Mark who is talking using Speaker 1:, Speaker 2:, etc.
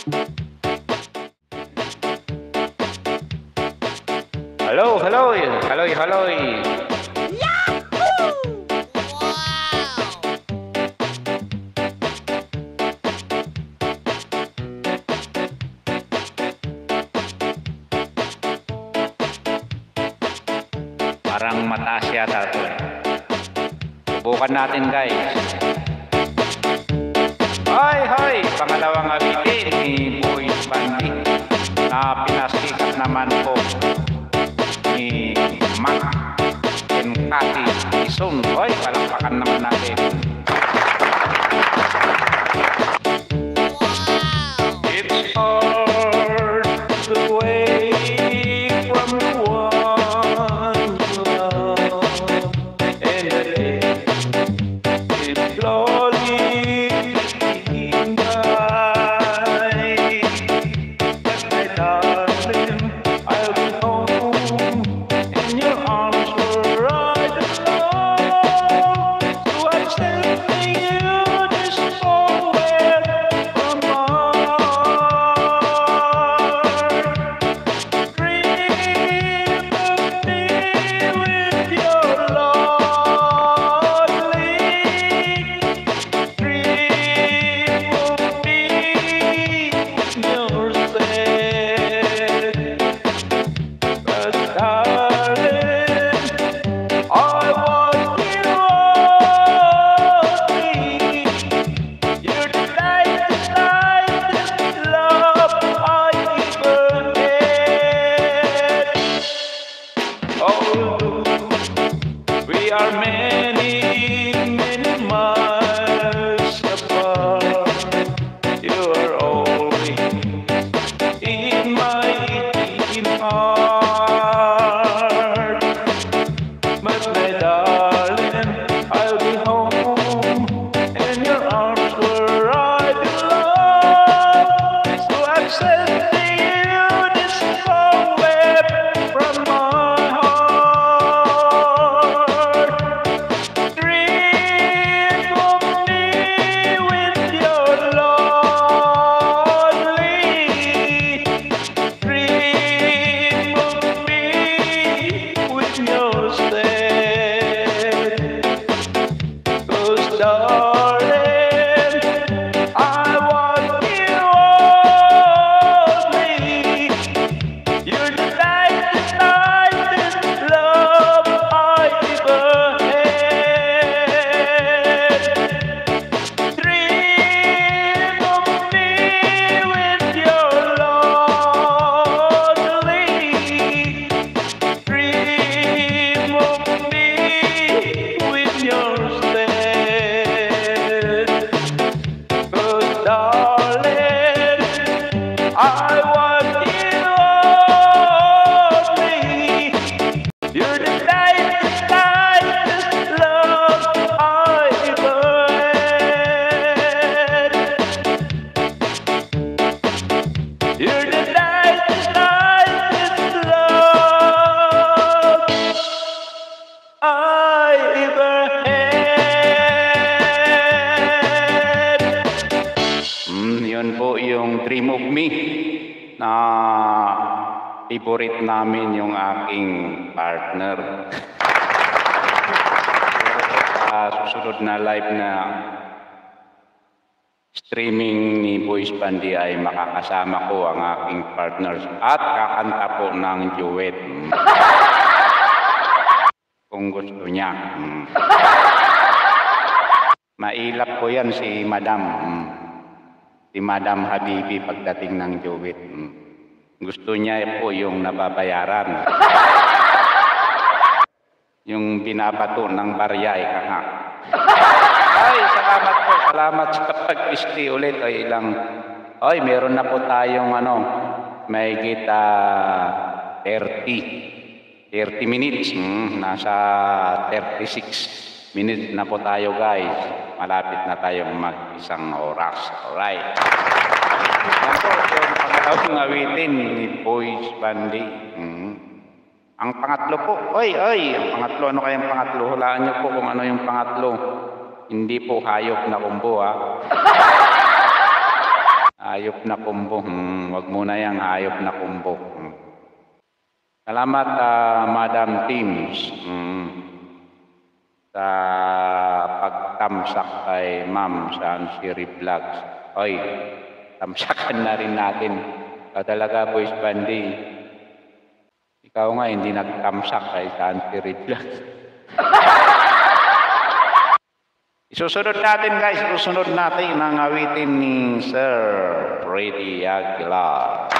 Speaker 1: Hello, hello, hello, hello. Parang mataas yata ito eh. Subukan natin guys. Hi! Pangalawang abitin ni Boys Bandi na pinasikat naman po ni Mac and Cathy Ison. Hoy, palakpakan naman natin. It's hard to wake from the one you love, and the day is slowly ticking by. But my darling, I'll be home, and your arms were right along. So I'm sending you this poem from my heart. Dream of me with your lovely. Dream of me with your sad. But darling, I want you only. You're the nicest love I ever had. Oh, we are many, many miles apart. You are always in my aching heart. But my darling, I'll be home, and your arms were right along. So I'm sending you this poem from my heart. Dream of me with your lovely. Dream of me with your sad. 'Cause darling, I want you only. You're the nicest love I ever had. Dream of me with your lovely. Dream of me with your sad. 'Cause darling, I want you only. You're the nicest love I ever had. You're the nicest love I ever had. Yun po yung Dream of Me na favorite namin yung aking partner. Sa susunod na live na streaming ni Boys Bandi ay makakasama ko ang aking partners at kakanta po ng duet. Kung gusto niya. Mailap po yan si Madam. Si Madam Habibi pagdating ng duet. Gusto niya po yung nababayaran. Yung binabato ng barya ika nga. Ay, salamat po. Salamat sa pag-pisti ulit. Ay, meron na po tayong may kita 30 minutes. Nasa 36 minutes na po tayo guys. Malapit na tayong mag-isang oras. Alright. Yan po yung pangalawang awitin ni Boys Bandi. Ang pangatlo po, ang pangatlo, ano kayang pangatlo? Hulaan niyo po kung ano yung pangatlo. Hindi po hayop na kumbo, ha? Hayop na kumbo. Wag muna yang hayop na kumbo. Salamat, Madam Teams, sa pagtamsak kay Ma'am sa Ansiri Vlogs. Oy, tamsakan na rin natin. Talaga, Boys Bandi. Ikaw nga, hindi nagtamsak kay sa Ansiri Vlogs. Isusunod natin, guys. Susunod natin ang awitin ni Sir Freddy Aguilar.